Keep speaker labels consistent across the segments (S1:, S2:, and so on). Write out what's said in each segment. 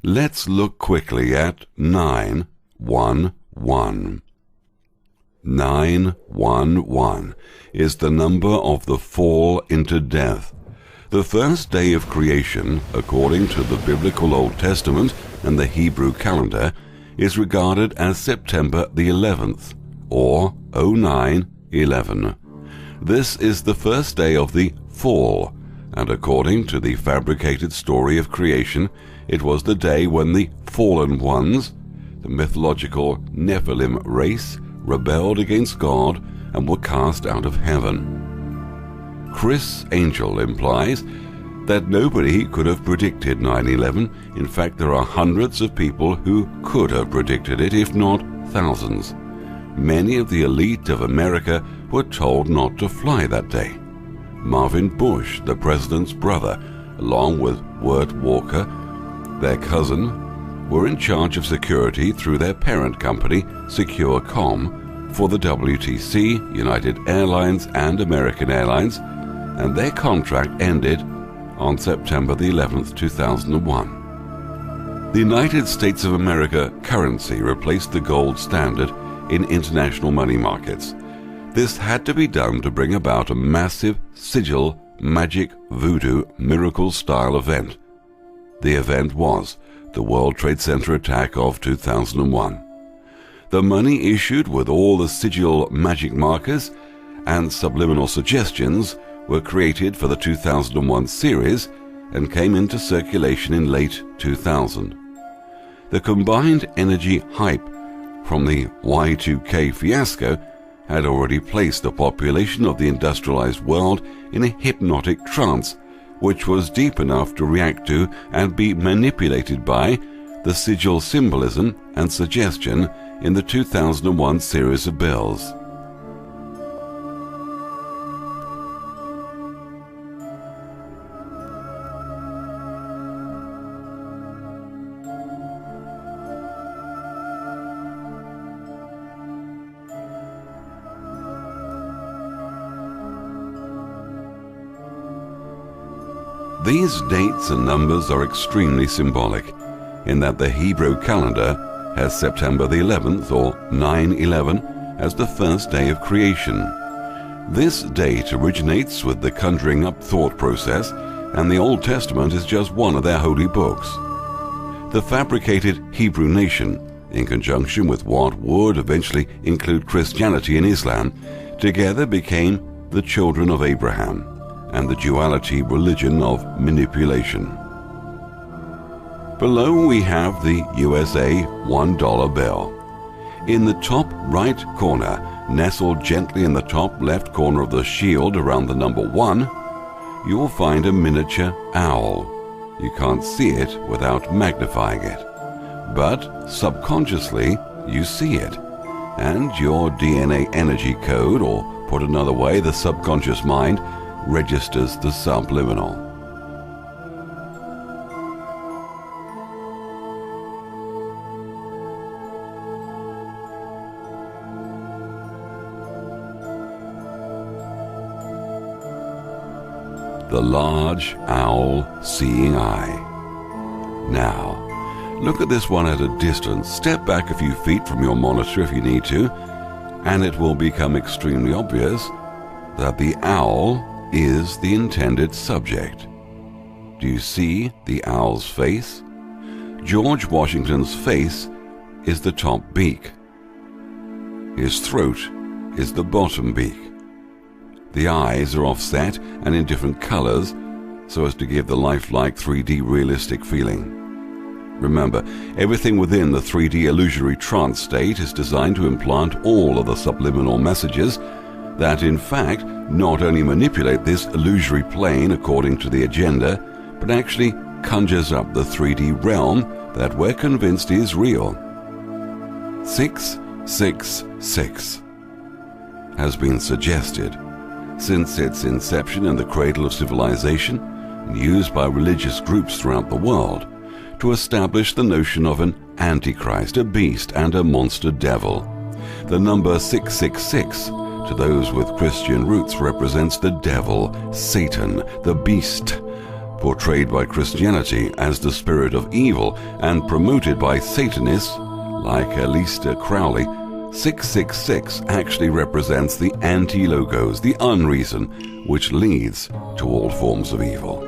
S1: Let's look quickly at 911. 911 is the number of the fall into death. The first day of creation, according to the biblical Old Testament and the Hebrew calendar, is regarded as September the 11th, or 0911. This is the first day of the fall, and according to the fabricated story of creation, it was the day when the fallen ones, the mythological Nephilim race, rebelled against God and were cast out of heaven. Chris Angel implies that nobody could have predicted 9/11. In fact, there are hundreds of people who could have predicted it, if not thousands. Many of the elite of America were told not to fly that day. Marvin Bush, the president's brother, along with Wirt Walker, their cousin, were in charge of security through their parent company, Secure.com, for the WTC, United Airlines, and American Airlines, and their contract ended on September the 11th, 2001. The United States of America currency replaced the gold standard in international money markets. This had to be done to bring about a massive sigil, magic, voodoo, miracle-style event. The event was the World Trade Center attack of 2001. The money issued with all the sigil magic markers and subliminal suggestions were created for the 2001 series and came into circulation in late 2000. The combined energy hype from the Y2K fiasco had already placed the population of the industrialized world in a hypnotic trance, which was deep enough to react to and be manipulated by the sigil symbolism and suggestion in the 2001 series of bills. These dates and numbers are extremely symbolic, in that the Hebrew calendar has September the 11th, or 9/11, as the first day of creation. This date originates with the conjuring up thought process, and the Old Testament is just one of their holy books. The fabricated Hebrew nation, in conjunction with what would eventually include Christianity and Islam, together became the children of Abraham and the duality religion of manipulation. Below we have the USA $1 bill. In the top right corner, nestled gently in the top left corner of the shield around the number 1, you will find a miniature owl. You can't see it without magnifying it, but subconsciously you see it, and your DNA energy code, or put another way, the subconscious mind, registers the subliminal. The large owl seeing eye. Now, look at this one at a distance. Step back a few feet from your monitor if you need to, and it will become extremely obvious that the owl is the intended subject. Do you see the owl's face? George Washington's face is the top beak. His throat is the bottom beak. The eyes are offset and in different colors so as to give the lifelike 3D realistic feeling. Remember, everything within the 3D illusory trance state is designed to implant all of the subliminal messages that in fact not only manipulate this illusory plane according to the agenda, but actually conjures up the 3D realm that we're convinced is real. 666 has been suggested since its inception in the cradle of civilization and used by religious groups throughout the world to establish the notion of an antichrist, a beast, and a monster devil. The number 666 to those with Christian roots represents the devil, Satan, the beast, portrayed by Christianity as the spirit of evil and promoted by Satanists like Aleister Crowley, 666 actually represents the anti-logos, the unreason, which leads to all forms of evil.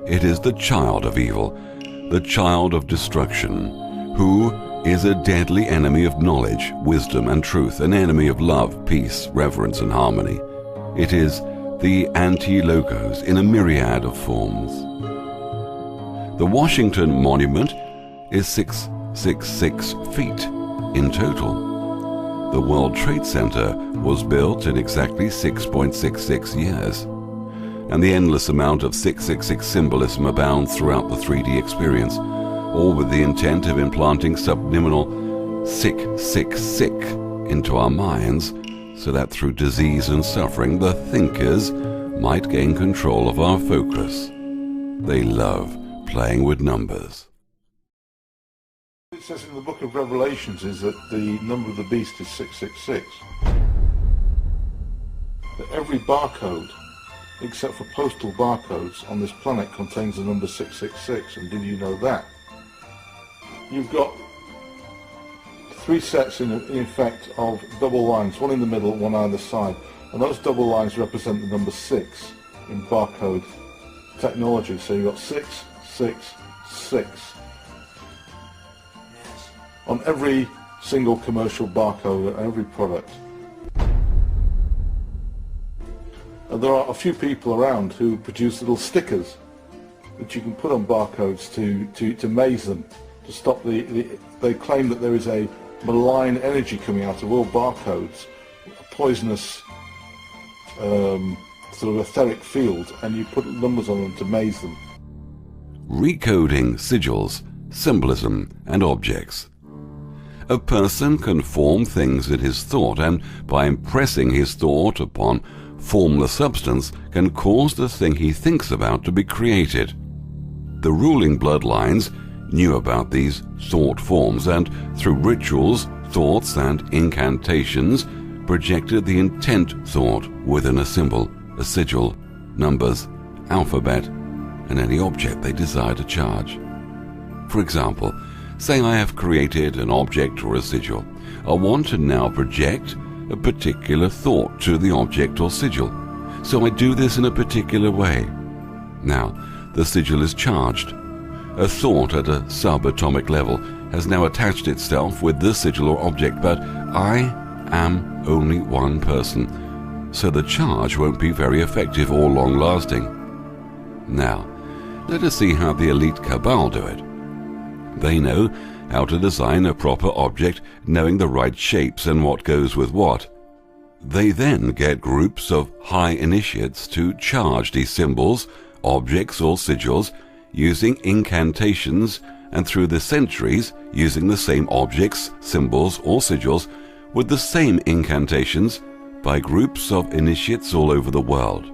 S1: It is the child of evil, the child of destruction, who is a deadly enemy of knowledge, wisdom, and truth, an enemy of love, peace, reverence, and harmony. It is the anti-logos in a myriad of forms. The Washington Monument is 666 feet in total. The World Trade Center was built in exactly 6.66 years. And the endless amount of 666 symbolism abounds throughout the 3D experience, all with the intent of implanting subliminal sick into our minds, so that through disease and suffering the thinkers might gain control of our focus. They love playing with numbers.
S2: It says in the book of Revelations is that the number of the beast is 666. That every barcode, except for postal barcodes, on this planet contains the number 666. And did you know that? You've got three sets in effect of double lines, one in the middle, one either side, and those double lines represent the number 6 in barcode technology. So you've got 666 on every single commercial barcode and every product. And there are a few people around who produce little stickers that you can put on barcodes to maze them, to stop they claim that there is a malign energy coming out of all barcodes, a poisonous sort of etheric field, and you put numbers on them to maze them.
S1: Recoding sigils, symbolism, and objects. A person can form things in his thought, and by impressing his thought upon formless substance can cause the thing he thinks about to be created. The ruling bloodlines knew about these thought forms, and through rituals, thoughts, and incantations projected the intent thought within a symbol, a sigil, numbers, alphabet, and any object they desire to charge. For example, say I have created an object or a sigil. I want to now project a particular thought to the object or sigil, so I do this in a particular way. Now, the sigil is charged. A thought at a subatomic level has now attached itself with the sigil or object, but I am only one person, so the charge won't be very effective or long-lasting. Now, let us see how the elite cabal do it. They know how to design a proper object, knowing the right shapes and what goes with what. They then get groups of high initiates to charge these symbols, objects or sigils using incantations, and through the centuries using the same objects, symbols or sigils with the same incantations by groups of initiates all over the world.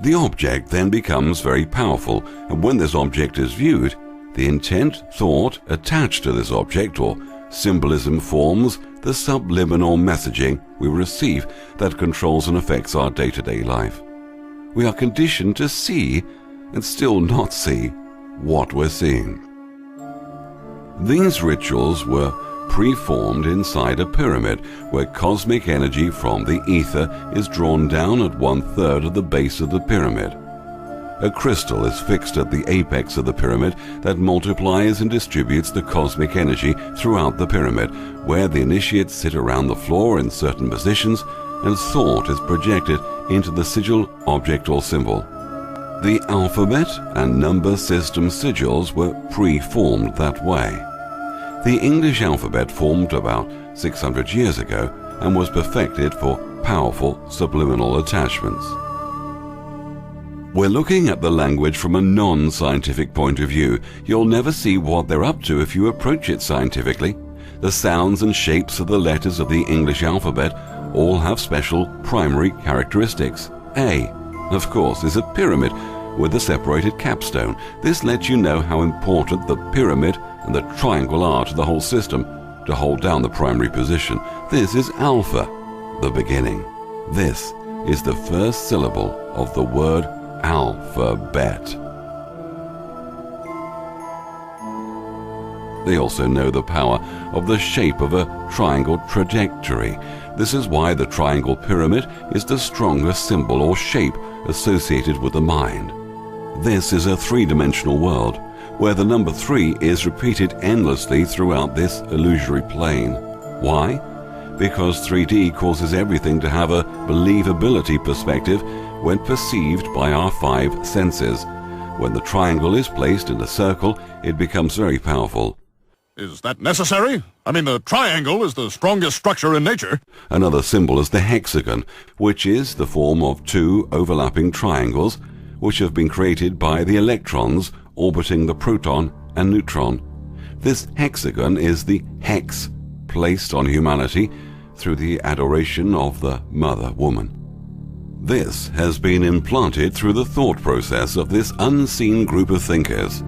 S1: The object then becomes very powerful, and when this object is viewed, the intent thought attached to this object or symbolism forms the subliminal messaging we receive that controls and affects our day-to-day life. We are conditioned to see and still not see what we're seeing. These rituals were preformed inside a pyramid where cosmic energy from the ether is drawn down at 1/3 of the base of the pyramid. A crystal is fixed at the apex of the pyramid that multiplies and distributes the cosmic energy throughout the pyramid, where the initiates sit around the floor in certain positions and thought is projected into the sigil, object or symbol. The alphabet and number system sigils were pre-formed that way. The English alphabet formed about 600 years ago and was perfected for powerful subliminal attachments. We're looking at the language from a non-scientific point of view. You'll never see what they're up to if you approach it scientifically. The sounds and shapes of the letters of the English alphabet all have special primary characteristics. A, of course, is a pyramid with a separated capstone. This lets you know how important the pyramid and the triangle are to the whole system to hold down the primary position. This is alpha, the beginning. This is the first syllable of the word alphabet. They also know the power of the shape of a triangle trajectory. This is why the triangle pyramid is the strongest symbol or shape associated with the mind. This is a three-dimensional world, where the number 3 is repeated endlessly throughout this illusory plane. Why? Because 3D causes everything to have a believability perspective when perceived by our 5 senses. When the triangle is placed in a circle, it becomes very powerful.
S3: Is that necessary? I mean, the triangle is the strongest structure in nature.
S1: Another symbol is the hexagon, which is the form of 2 overlapping triangles, which have been created by the electrons orbiting the proton and neutron. This hexagon is the hex placed on humanity through the adoration of the mother woman. This has been implanted through the thought process of this unseen group of thinkers.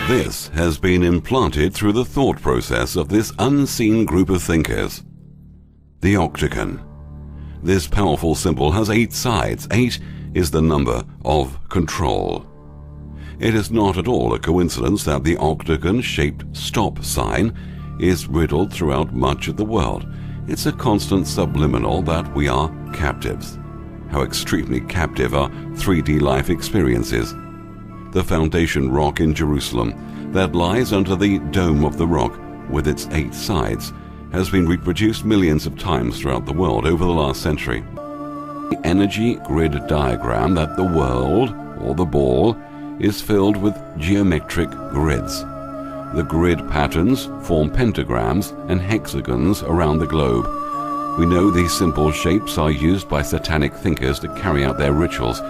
S1: This has been implanted through the thought process of this unseen group of thinkers. The octagon. This powerful symbol has 8 sides. 8 is the number of control. It is not at all a coincidence that the octagon-shaped stop sign is riddled throughout much of the world. It's a constant subliminal that we are captives. How extremely captive our 3D life experience is. The foundation rock in Jerusalem that lies under the Dome of the Rock with its 8 sides has been reproduced millions of times throughout the world over the last century. The energy grid diagram that the world, or the ball, is filled with geometric grids. The grid patterns form pentagrams and hexagons around the globe. We know these simple shapes are used by satanic thinkers to carry out their rituals.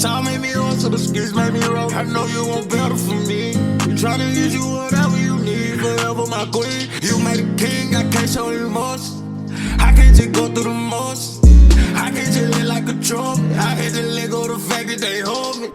S4: Time made me on, so the skills made me roll. I know you want better for me. You tryna use you whatever you need. Forever my queen. You made a king, I can't show you remorse. I can't just go through the most. I can't just live like a trophy. I can't just let go the fact that they hold me.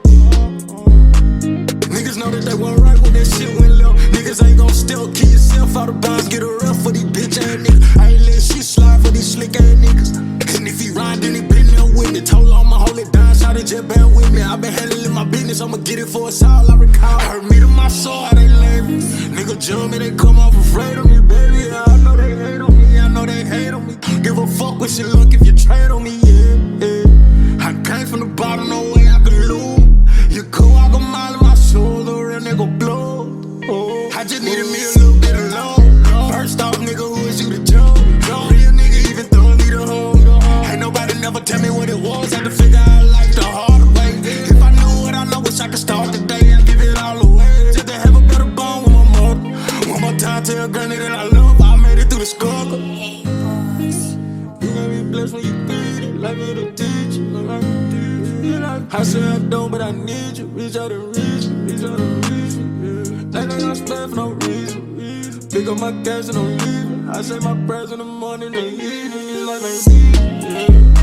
S4: Niggas know that they weren't right when that shit went left. Niggas ain't gon' still keep yourself out of bounds. Get a ref for these bitch ass niggas. I ain't let shit slide for these slick ass niggas. And if he ride, then he been there with me. Told I'ma hold it down, shout it, just bear with me. I been handling my business, I'ma get it for us all. I recall, hurt me to my soul, how they lay me. Nigga jump me, they come off afraid of me, baby. Yeah, I know they hate on me, I know they hate on me. Give a fuck what shit look if you trade on me, yeah. I came from the bottom, no way I could lose. You cool, I go mile in my soul, the real nigga blow. Oh, I just needed me a little bit of love. First off, nigga, who is you to jump? Real nigga even though I need a hug. Ain't nobody never tell me what it was. Had to figure out life the hard way. If I knew what I know, wish I could start today. I give it all away just to have a better bond with my mother. One more time, tell granny that I love her. I made it through the struggle. You gotta be blessed when you get it. Life it'll teach you. I say I don't, but I need you. Reach out and reach you. Reach out and reach you. Yeah. Like I don't spend for no reason. Pick up my cash and I'm leaving. I say my prayers in the morning and evening. Life ain't easy. Yeah.